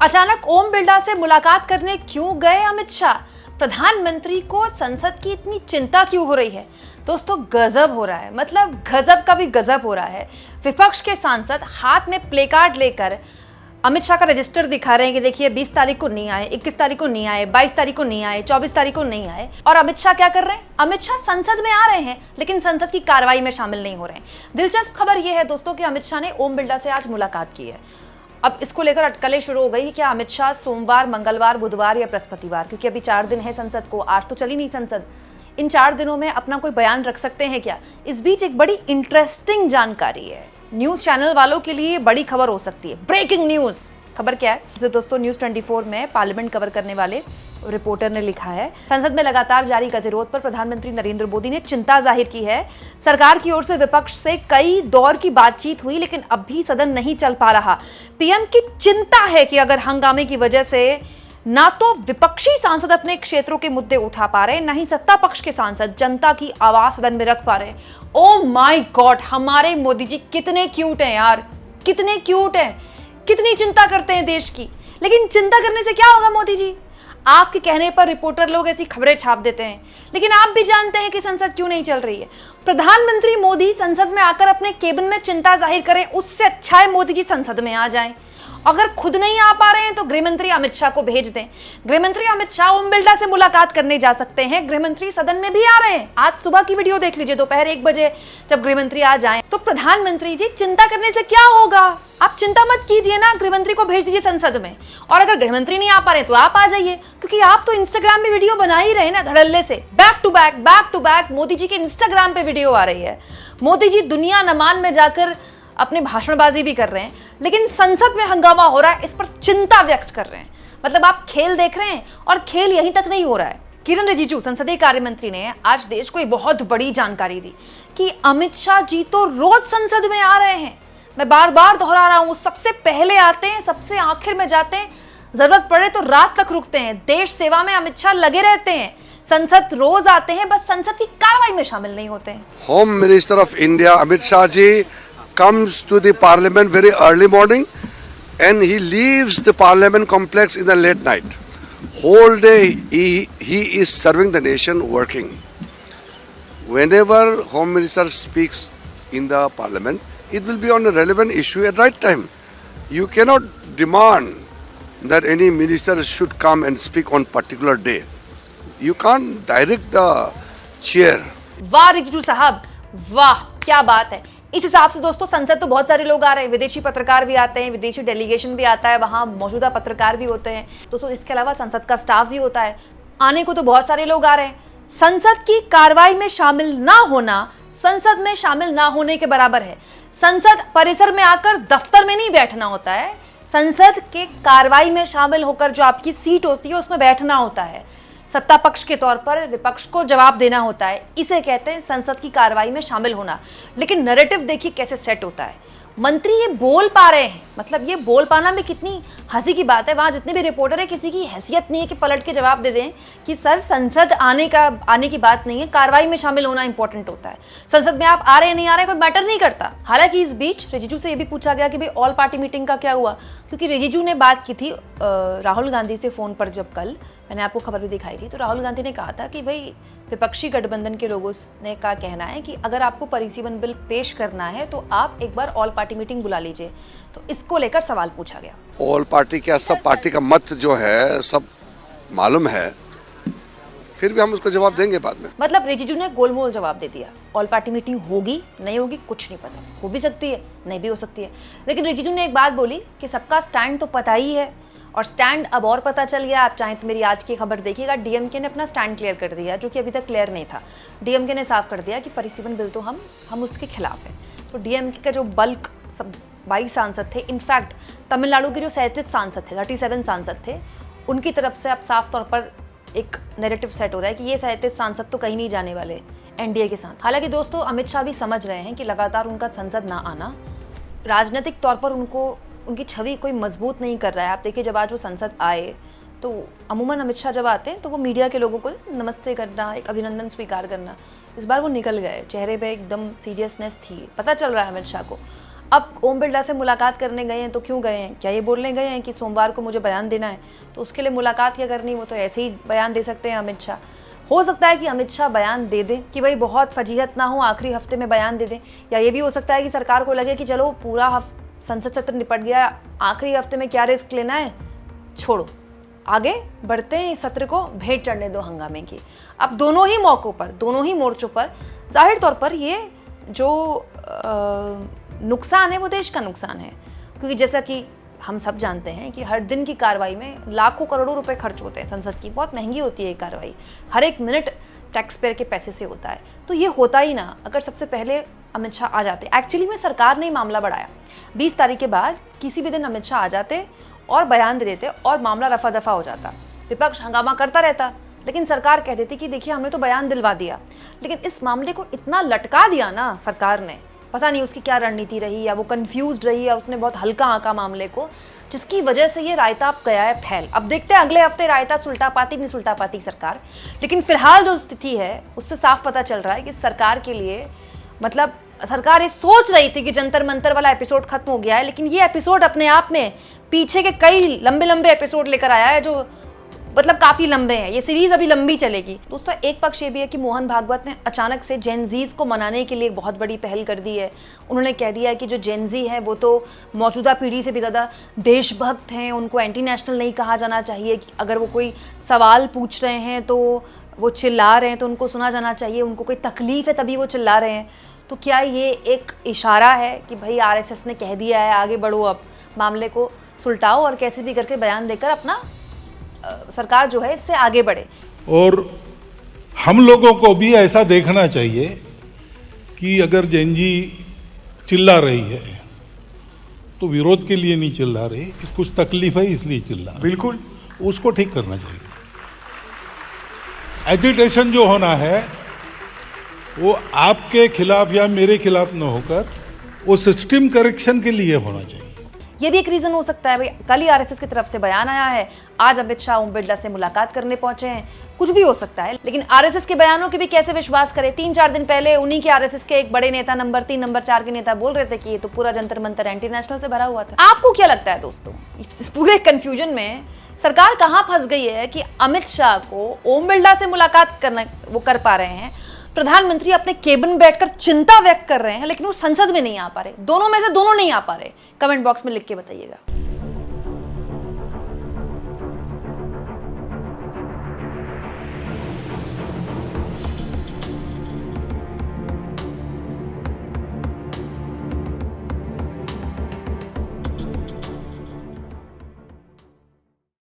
अचानक ओम बिरला से मुलाकात करने क्यों गए अमित शाह? प्रधानमंत्री को संसद की इतनी चिंता क्यों हो रही है? दोस्तों गजब हो रहा है, मतलब गजब का भी गजब हो रहा है। विपक्ष के सांसद हाथ में प्ले कार्ड लेकर अमित शाह का रजिस्टर दिखा रहे हैं कि देखिए 20 तारीख को नहीं आए, 21 तारीख को नहीं आए, 22 तारीख को नहीं आए, 24 तारीख को नहीं आए। और अमित शाह क्या कर रहे हैं? अमित शाह संसद में आ रहे हैं लेकिन संसद की कार्रवाई में शामिल नहीं हो रहे हैं। दिलचस्प खबर यह है दोस्तों कि अमित शाह ने ओम बिरला से आज मुलाकात की है। अब इसको लेकर अटकलें शुरू हो गई कि क्या अमित शाह सोमवार, मंगलवार, बुधवार या बृहस्पतिवार, क्योंकि अभी 4 दिन है संसद को, आज तो चली नहीं संसद, इन 4 दिनों में अपना कोई बयान रख सकते हैं क्या? इस बीच एक बड़ी इंटरेस्टिंग जानकारी है, न्यूज चैनल वालों के लिए बड़ी खबर हो सकती है। Breaking news. खबर क्या है? जैसे दोस्तों न्यूज 24 में पार्लियामेंट कवर करने वाले रिपोर्टर ने लिखा है, संसद में लगातार जारी गतिरोध पर प्रधानमंत्री नरेंद्र मोदी ने चिंता जाहिर की है। सरकार की ओर से विपक्ष से कई दौर की बातचीत हुई लेकिन अब भी सदन नहीं चल पा रहा। पीएम की चिंता है कि अगर हंगामे की वजह से ना तो विपक्षी सांसद अपने क्षेत्रों के मुद्दे उठा पा रहे, ना ही सत्ता पक्ष के सांसद जनता की आवाज सदन में रख पा रहे। ओ माय गॉड, हमारे मोदी जी कितने क्यूट हैं यार, कितने क्यूट हैं, कितनी चिंता करते हैं देश की। लेकिन चिंता करने से क्या होगा मोदी जी? आपके कहने पर रिपोर्टर लोग ऐसी खबरें छाप देते हैं, लेकिन आप भी जानते हैं कि संसद क्यों नहीं चल रही है। प्रधानमंत्री मोदी संसद में आकर अपने केबिन में चिंता जाहिर करें, उससे अच्छा है मोदी जी संसद में आ जाएं। अगर खुद नहीं आ पा रहे हैं तो गृहमंत्री अमित शाह को भेज दें। गृहमंत्री अमित शाह ओम बिरला से मुलाकात करने जा सकते हैं। गृहमंत्री सदन में भी आ रहे हैं। आज सुबह की वीडियो देख लीजिए, दोपहर 1 बजे जब गृहमंत्री आ जाएं तो प्रधानमंत्री जी चिंता करने से क्या होगा? आप चिंता मत कीजिए ना, गृहमंत्री को भेज दीजिए संसद में। और अगर गृहमंत्री नहीं आ पा रहे तो आप आ जाइए, क्योंकि आप तो इंस्टाग्राम में वीडियो बना ही रहे ना धड़ल्ले से। Back to back Modi ji के इंस्टाग्राम पे वीडियो आ रही है। मोदी जी दुनिया नमान में जाकर अपने भाषणबाजी भी कर रहे हैं, लेकिन संसद में हंगामा हो रहा है, इस पर चिंता व्यक्त कर रहे हैं। मतलब आप खेल देख रहे हैं और खेल यहीं तक नहीं हो रहा है। किरण रिजिजू संसदीय कार्य मंत्री ने आज देश को एक बहुत बड़ी जानकारी दी कि अमित शाह जी तो रोज संसद में आ रहे हैं। मैं बार बार दोहरा रहा हूं, सबसे पहले आते हैं, सबसे आखिर में जाते हैं, जरूरत पड़े तो रात तक रुकते हैं। देश सेवा में अमित शाह लगे रहते हैं। संसद रोज आते हैं, बस संसद की कार्रवाई में शामिल नहीं होते हैं। Home minister of India Amit Shah ji comes to the parliament very early morning and he leaves the parliament complex in the late night. Whole day he is serving the nation, working. Whenever home minister speaks in the parliament, it will be on a relevant issue at right time. You cannot demand that any minister should come and speak on particular day. You can't direct the chair. वाह रिजिजू साहब, वाह क्या बात है। इस हिसाब से दोस्तों संसद तो बहुत सारे लोग आ रहे हैं, विदेशी पत्रकार भी आते हैं, विदेशी डेलीगेशन भी आता है, वहां मौजूदा पत्रकार भी होते हैं दोस्तों। इसके अलावा संसद का स्टाफ भी होता है, आने को तो बहुत सारे लोग आ रहे हैं। संसद की कार्रवाई में शामिल ना होना संसद में शामिल ना होने के बराबर है। संसद परिसर में आकर दफ्तर में नहीं बैठना होता है, संसद के कार्रवाई में शामिल होकर जो आपकी सीट होती है उसमें बैठना होता है। सत्ता पक्ष के तौर पर विपक्ष को जवाब देना होता है, इसे कहते हैं संसद की कार्रवाई में शामिल होना। लेकिन नैरेटिव देखिए कैसे सेट होता है। मंत्री ये बोल पा रहे हैं, मतलब ये बोल पाना भी कितनी हंसी की बात है। वहां जितने भी रिपोर्टर है, किसी की हैसियत नहीं है कि पलट के जवाब दे दें कि सर संसद आने की बात नहीं है, कार्रवाई में शामिल होना इंपॉर्टेंट होता है। संसद में आप आ रहे हैं नहीं आ रहे कोई मैटर नहीं करता। हालांकि इस बीच रिजिजू से ये भी पूछा गया कि भाई ऑल पार्टी मीटिंग का क्या हुआ, क्योंकि रिजिजू ने बात की थी राहुल गांधी से फोन पर। जब कल मैंने आपको खबर भी दिखाई थी तो राहुल गांधी ने कहा था कि भाई विपक्षी गठबंधन के लोगों ने का कहना है कि अगर आपको परिसीमन बिल पेश करना है तो आप एक बार ऑल पार्टी मीटिंग बुला लीजिए। तो इसको लेकर सवाल पूछा गया। ऑल पार्टी क्या, सब पार्टी का मत जो है सब मालूम है, फिर भी हम उसको जवाब देंगे बाद में। मतलब रिजिजू ने गोलमोल जवाब दे दिया। ऑल पार्टी मीटिंग होगी नहीं होगी कुछ नहीं पता, हो भी सकती है नहीं भी हो सकती है। लेकिन रिजिजू ने एक बात बोली कि सबका स्टैंड तो पता ही है, और स्टैंड अब और पता चल गया। आप चाहें तो मेरी आज की खबर देखिएगा, डीएमके ने अपना स्टैंड क्लियर कर दिया, जो कि अभी तक क्लियर नहीं था। डीएमके ने साफ कर दिया कि परिसीमन बिल तो हम उसके खिलाफ हैं। तो डीएमके का जो बल्क सब 22 सांसद थे, इनफैक्ट तमिलनाडु के जो 37 सांसद थे, 37 सांसद थे, उनकी तरफ से अब साफ तौर पर एक नैरेटिव सेट हो रहा है कि ये 37 सांसद तो कहीं नहीं जाने वाले एनडीए के साथ। हालांकि दोस्तों अमित शाह भी समझ रहे हैं कि लगातार उनका संसद ना आना राजनीतिक तौर पर उनकी छवि कोई मजबूत नहीं कर रहा है। आप देखिए जब आज वो संसद आए तो अमूमन अमित शाह जब आते हैं तो वो मीडिया के लोगों को नमस्ते करना, एक अभिनंदन स्वीकार करना, इस बार वो निकल गए, चेहरे पे एकदम सीरियसनेस थी, पता चल रहा है अमित शाह को। अब ओम बिरला से मुलाकात करने गए हैं तो क्यों गए हैं? क्या ये बोलने गए हैं कि सोमवार को मुझे बयान देना है, तो उसके लिए मुलाकात क्या करनी, वो तो ऐसे ही बयान दे सकते हैं अमित शाह। हो सकता है कि अमित शाह बयान दे दें कि भाई बहुत फजीहत ना हो, आखिरी हफ्ते में बयान दे दें, या ये भी हो सकता है कि सरकार को लगे कि चलो पूरा संसद सत्र निपट गया, आखिरी हफ्ते में क्या रिस्क लेना है, छोड़ो, आगे बढ़ते हैं, इस सत्र को भेंट चढ़ने दो हंगामे की। अब दोनों ही मौक़ों पर, दोनों ही मोर्चों पर जाहिर तौर पर ये जो नुकसान है वो देश का नुकसान है, क्योंकि जैसा कि हम सब जानते हैं कि हर दिन की कार्रवाई में लाखों करोड़ों रुपए खर्च होते हैं संसद की, बहुत महंगी होती है ये कार्रवाई, हर एक मिनट टैक्स पेयर के पैसे से होता है। तो ये होता ही ना अगर सबसे पहले अमित शाह आ जाते। एक्चुअली में सरकार ने मामला बढ़ाया, 20 तारीख के बाद किसी भी दिन अमित शाह आ जाते और बयान दे देते और मामला रफा दफा हो जाता, विपक्ष हंगामा करता रहता, लेकिन सरकार कह देती कि देखिए हमने तो बयान दिलवा दिया। लेकिन इस मामले को इतना लटका दिया ना सरकार ने, पता नहीं उसकी क्या रणनीति रही, या वो कंफ्यूज्ड रही, या उसने बहुत हल्का आंका मामले को, जिसकी वजह से ये रायता अब गया है फैल। अब देखते हैं अगले हफ्ते रायता सुलटा पाती नहीं सुलटा पाती सरकार, लेकिन फिलहाल जो स्थिति है उससे साफ पता चल रहा है कि सरकार के लिए, मतलब सरकार ये सोच रही थी कि जंतर मंतर वाला एपिसोड खत्म हो गया है, लेकिन ये एपिसोड अपने आप में पीछे के कई लंबे लंबे एपिसोड लेकर आया है, जो मतलब काफ़ी लंबे हैं। ये सीरीज़ अभी लंबी चलेगी। दोस्तों एक पक्ष ये भी है कि मोहन भागवत ने अचानक से जेन ज़ीज़ को मनाने के लिए एक बहुत बड़ी पहल कर दी है। उन्होंने कह दिया है कि जो जेन ज़ी है वो तो मौजूदा पीढ़ी से भी ज़्यादा देशभक्त हैं, उनको एंटी नेशनल नहीं कहा जाना चाहिए। अगर वो कोई सवाल पूछ रहे हैं तो वो चिल्ला रहे हैं तो उनको सुना जाना चाहिए, उनको कोई तकलीफ़ है तभी वो चिल्ला रहे हैं। तो क्या ये एक इशारा है कि भाई RSS ने कह दिया है आगे बढ़ो, अब मामले को सुलटाओ और कैसे भी करके बयान देकर अपना सरकार जो है इससे आगे बढ़े। और हम लोगों को भी ऐसा देखना चाहिए कि अगर जेनजी चिल्ला रही है तो विरोध के लिए नहीं चिल्ला रही, कुछ तकलीफ है इसलिए चिल्ला, बिल्कुल उसको ठीक करना चाहिए। एजिटेशन जो होना है वो आपके खिलाफ या मेरे खिलाफ न होकर वो सिस्टम करेक्शन के लिए होना चाहिए। ये भी एक रीजन हो सकता है भाई, कल ही RSS की तरफ से बयान आया है, आज अमित शाह ओम बिरला से मुलाकात करने पहुंचे हैं, कुछ भी हो सकता है। लेकिन RSS के बयानों के भी कैसे विश्वास करें? 3-4 दिन पहले उन्हीं के RSS के एक बड़े नेता नंबर 3 नंबर 4 के नेता बोल रहे थे कि ये तो पूरा जंतर मंतर एंटी नेशनल से भरा हुआ था। आपको क्या लगता है दोस्तों, इस पूरे कंफ्यूजन में सरकार कहाँ फंस गई है कि अमित शाह को ओम बिरला से मुलाकात करना वो कर पा रहे हैं, प्रधानमंत्री अपने केबिन में बैठकर चिंता व्यक्त कर रहे हैं, लेकिन वो संसद में नहीं आ पा रहे। दोनों में से दोनों नहीं आ पा रहे। कमेंट बॉक्स में लिख के बताइएगा।